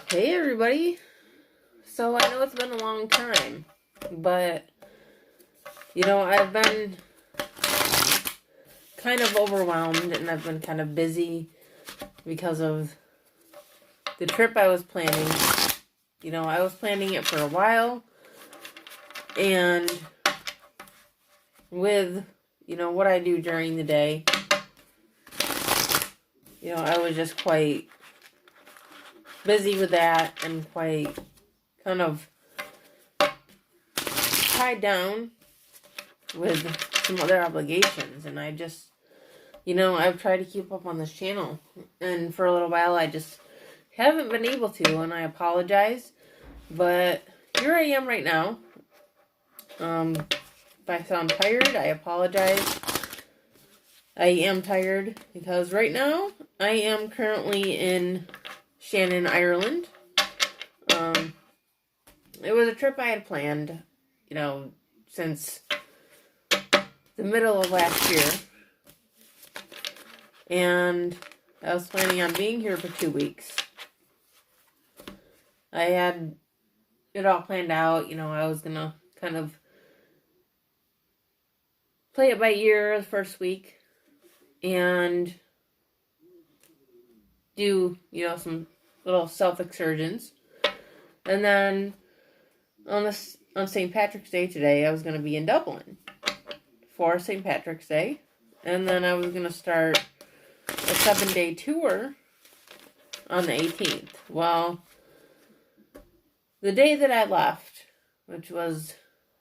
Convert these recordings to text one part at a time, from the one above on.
Hey everybody! So I know it's been a long time, but I've been kind of overwhelmed and I've been kind of busy because of the trip I was planning. I was planning it for a while, and with, what I do during the day, I was just quite busy with that and quite kind of tied down with some other obligations, and I just, I've tried to keep up on this channel, and for a little while I just haven't been able to, and I apologize, but here I am right now. If I sound tired, I apologize. I am tired because right now I am currently in Shannon, Ireland. It was a trip I had planned, since the middle of last year. And I was planning on being here for 2 weeks. I had it all planned out. I was going to kind of play it by ear the first week and do, some little self-excursions. And then on St. Patrick's Day today, I was going to be in Dublin for St. Patrick's Day. And then I was going to start a 7-day tour on the 18th. Well, the day that I left, which was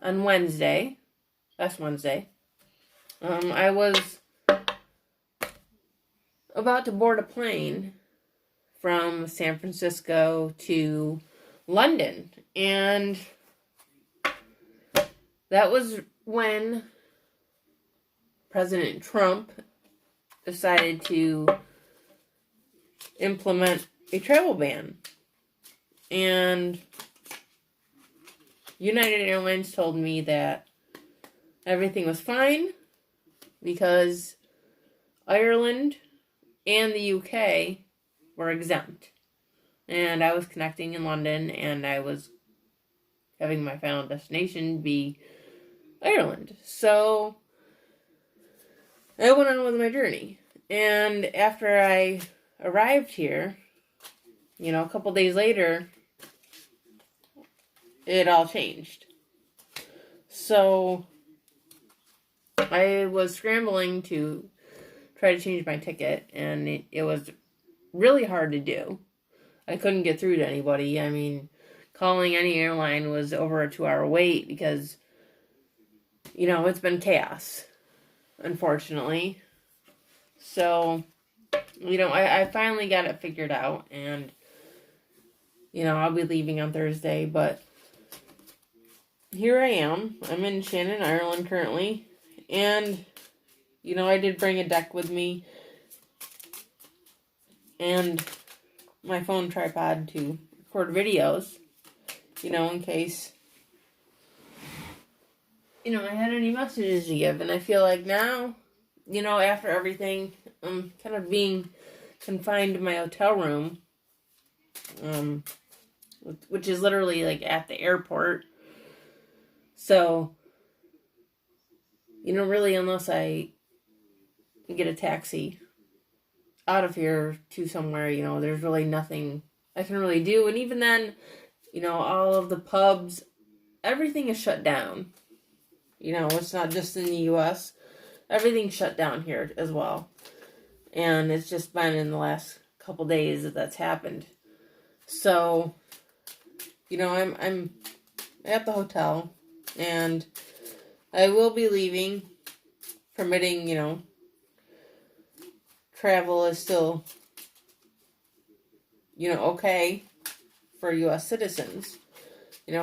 on Wednesday, last Wednesday, I was about to board a plane from San Francisco to London. And that was when President Trump decided to implement a travel ban. And United Airlines told me that everything was fine because Ireland and the UK were exempt. And I was connecting in London, and I was having my final destination be Ireland. So I went on with my journey. And after I arrived here, a couple days later, it all changed. So I was scrambling to try to change my ticket, and it was really hard to do. I couldn't get through to anybody. I mean, calling any airline was over a 2-hour wait because, it's been chaos, unfortunately. So, I finally got it figured out, and, I'll be leaving on Thursday, but here I am. I'm in Shannon, Ireland currently, and, I did bring a deck with me and my phone tripod to record videos, in case, I had any messages to give. And I feel like now, after everything, I'm kind of being confined to my hotel room, which is literally like at the airport. So, really, unless I get a taxi out of here to somewhere, there's really nothing I can really do. And even then, all of the pubs, everything is shut down. It's not just in the U.S. Everything's shut down here as well. And it's just been in the last couple days that's happened. So, I'm at the hotel, and I will be leaving, permitting, travel is still, okay for U.S. citizens.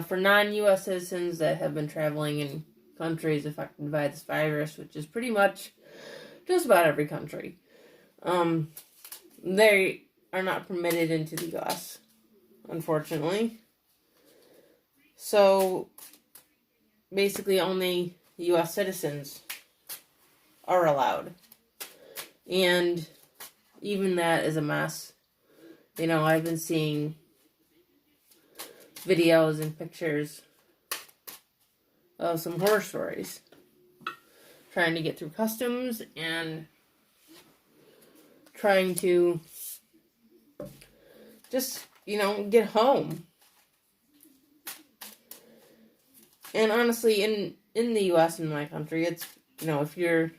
For non-U.S. citizens that have been traveling in countries affected by this virus, which is pretty much just about every country, they are not permitted into the U.S., unfortunately. So, basically only U.S. citizens are allowed. And even that is a mess. I've been seeing videos and pictures of some horror stories. Trying to get through customs and trying to just, get home. And honestly, in the U.S., in my country, it's, if you're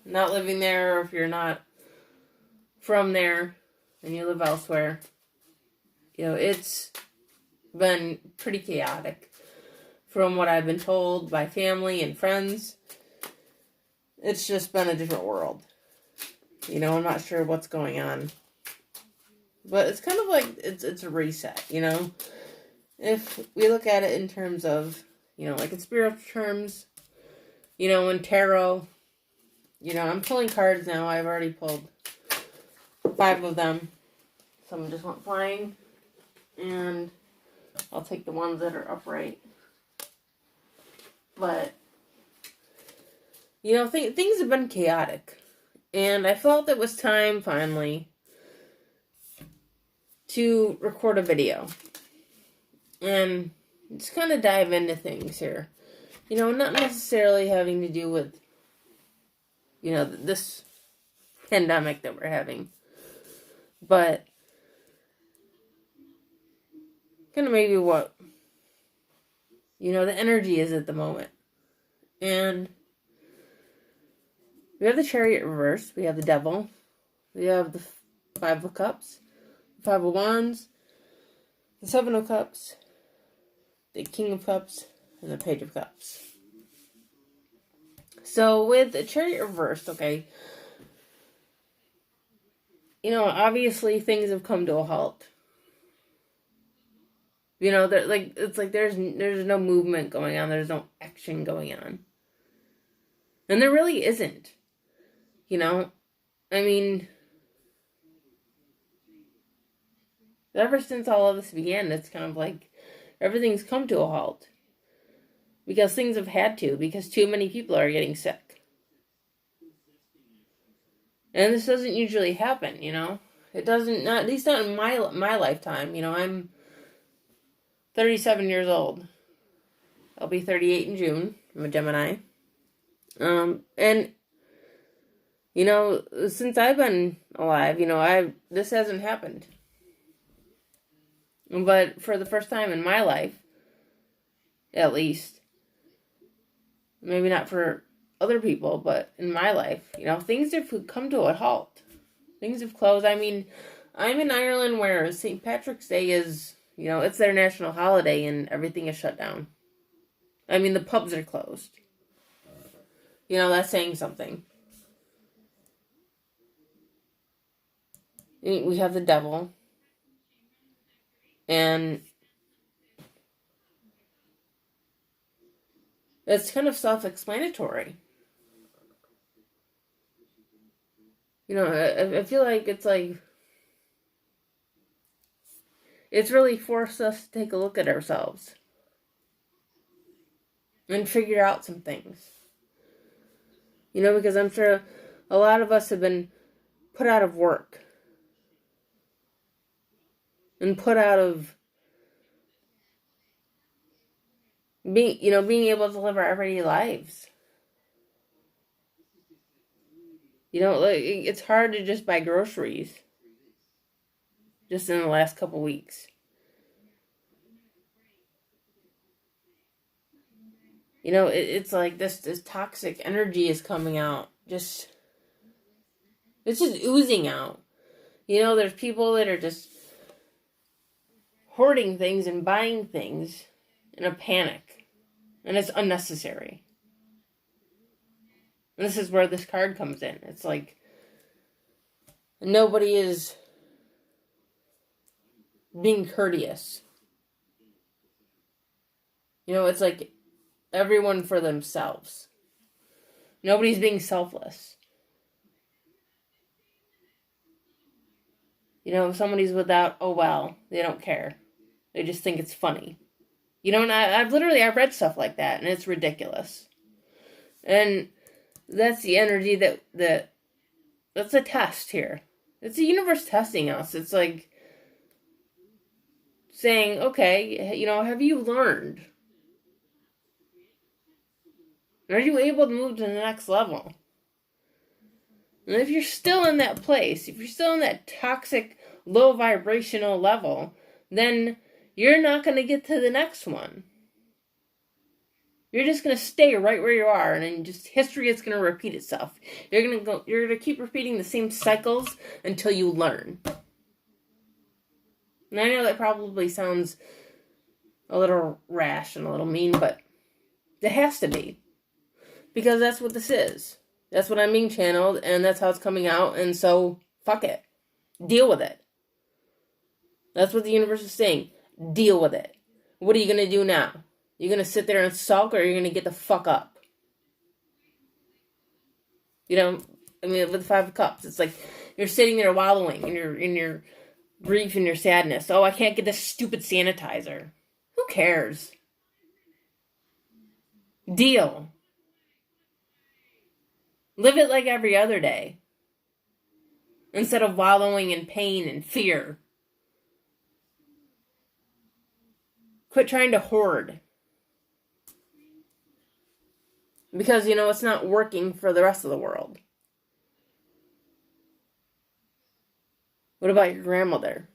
not living there or if you're not from there and you live elsewhere, it's been pretty chaotic. From what I've been told by family and friends, it's just been a different world. I'm not sure what's going on. But it's kind of like, it's a reset, If we look at it in terms of, like in spiritual terms, in tarot, I'm pulling cards now. I've already pulled 5 of them. Some just went flying. And I'll take the ones that are upright. But, things have been chaotic. And I felt it was time, finally, to record a video. And just kind of dive into things here. Not necessarily having to do with, this pandemic that we're having. But kind of maybe what, the energy is at the moment. And we have the Chariot reversed. We have the Devil. We have the 5 of Cups. The 5 of Wands. The 7 of Cups. The King of Cups. And the Page of Cups. So with the Chariot reversed, okay. Obviously things have come to a halt. It's like there's no movement going on. There's no action going on. And there really isn't. I mean, ever since all of this began, it's kind of like everything's come to a halt. Because things have had to, because too many people are getting sick. And this doesn't usually happen, It doesn't, not, at least not in my lifetime. I'm 37 years old. I'll be 38 in June. I'm a Gemini. And since I've been alive, this hasn't happened. But for the first time in my life, at least, maybe not for other people, but in my life, things have come to a halt. Things have closed. I mean, I'm in Ireland where St. Patrick's Day is, it's their national holiday and everything is shut down. I mean, the pubs are closed. That's saying something. We have the Devil. And it's kind of self-explanatory. I feel like it's really forced us to take a look at ourselves. And figure out some things. Because I'm sure a lot of us have been put out of work. And put out of being able to live our everyday lives. It's hard to just buy groceries. Just in the last couple weeks. It's like this toxic energy is coming out. It's just oozing out. There's people that are just hoarding things and buying things in a panic. And it's unnecessary. And this is where this card comes in. It's like nobody is being courteous. It's like everyone for themselves. Nobody's being selfless. If somebody's without, oh well, they don't care. They just think it's funny. And I've read stuff like that, and it's ridiculous. And that's the energy that's a test here. It's the universe testing us. It's like, saying, okay, have you learned? Are you able to move to the next level? And if you're still in that place, if you're still in that toxic, low vibrational level, then you're not going to get to the next one. You're just going to stay right where you are, and then just history is going to repeat itself. You're going to keep repeating the same cycles until you learn. And I know that probably sounds a little rash and a little mean, but it has to be. Because that's what this is. That's what I'm being channeled, and that's how it's coming out, and so, fuck it. Deal with it. That's what the universe is saying. Deal with it. What are you going to do now? You're going to sit there and sulk, or you're going to get the fuck up? With the Five of Cups, it's like you're sitting there wallowing in your grief and your sadness. Oh, I can't get this stupid sanitizer. Who cares? Deal. Live it like every other day. Instead of wallowing in pain and fear. Quit trying to hoard. Because, it's not working for the rest of the world. What about your grandmother?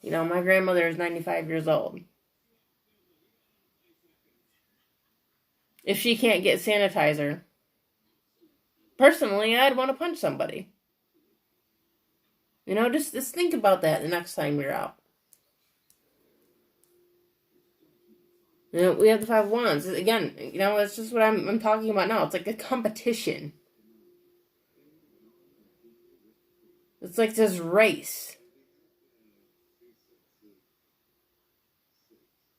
My grandmother is 95 years old. If she can't get sanitizer, personally, I'd want to punch somebody. Just think about that the next time you're out. We have the Five of Wands. Again, it's just what I'm talking about now. It's like a competition. It's like this race.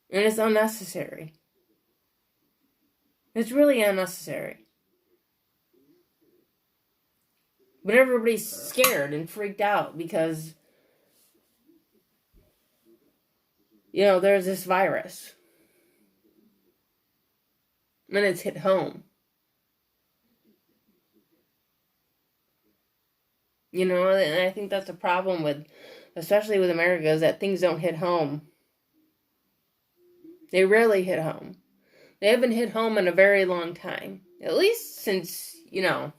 And it's unnecessary. It's really unnecessary. But everybody's scared and freaked out because, there's this virus. And it's hit home. And I think that's a problem especially with America, is that things don't hit home. They rarely hit home. They haven't hit home in a very long time. At least since, the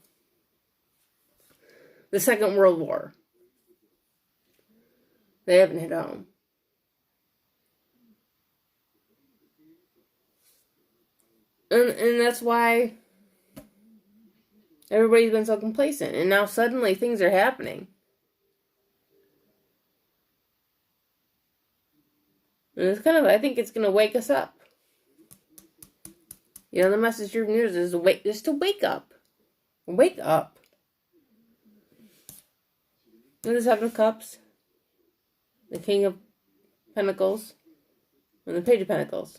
Second World War. They haven't hit home. And that's why everybody's been so complacent. And now suddenly things are happening. And it's I think it's going to wake us up. The message you're news is to wake up. Wake up. And the Seven of Cups, the King of Pentacles, and the Page of Pentacles.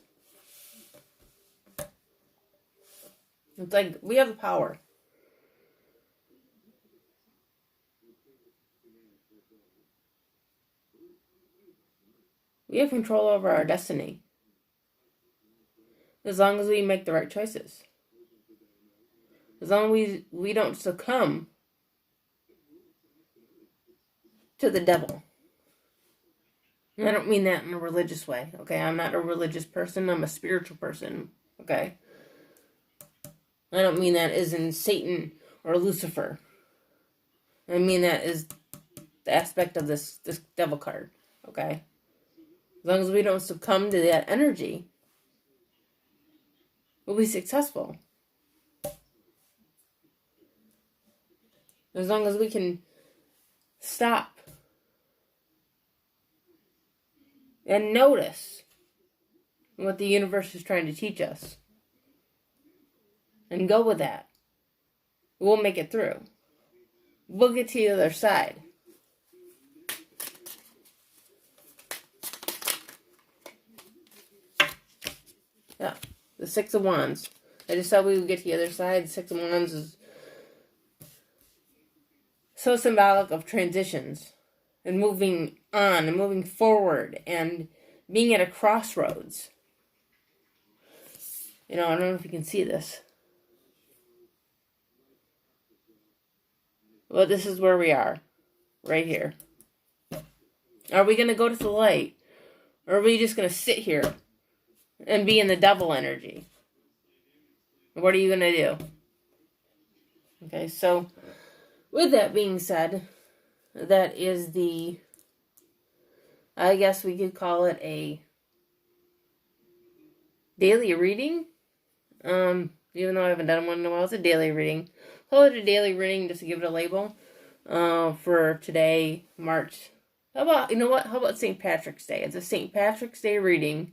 It's like we have the power. We have control over our destiny. As long as we make the right choices. As long as we don't succumb to the devil. And I don't mean that in a religious way, okay? I'm not a religious person. I'm a spiritual person, okay? I don't mean that as in Satan or Lucifer. I mean that as the aspect of this devil card, okay? As long as we don't succumb to that energy, we'll be successful. As long as we can stop and notice what the universe is trying to teach us and go with that, we'll make it through. We'll get to the other side. Yeah, the Six of Wands. I just thought we would get to the other side. The Six of Wands is so symbolic of transitions and moving on and moving forward and being at a crossroads. I don't know if you can see this. But this is where we are. Right here. Are we going to go to the light? Or are we just going to sit here and be in the devil energy? What are you going to do? Okay, so with that being said, that is the, I guess we could call it a daily reading. Even though I haven't done one in a while, it's a daily reading. Call it a daily reading just to give it a label. For today, March. How about, you know what? How about St. Patrick's Day? It's a St. Patrick's Day reading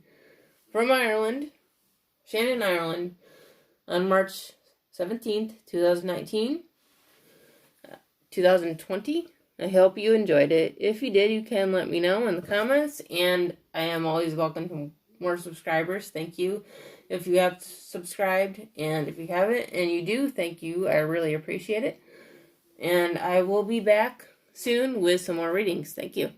from Ireland, Shannon, Ireland, on March 17th, 2019, 2020. I hope you enjoyed it. If you did, you can let me know in the comments, and I am always welcome to more subscribers. Thank you if you have subscribed, and if you haven't, and you do, thank you. I really appreciate it. And I will be back soon with some more readings. Thank you.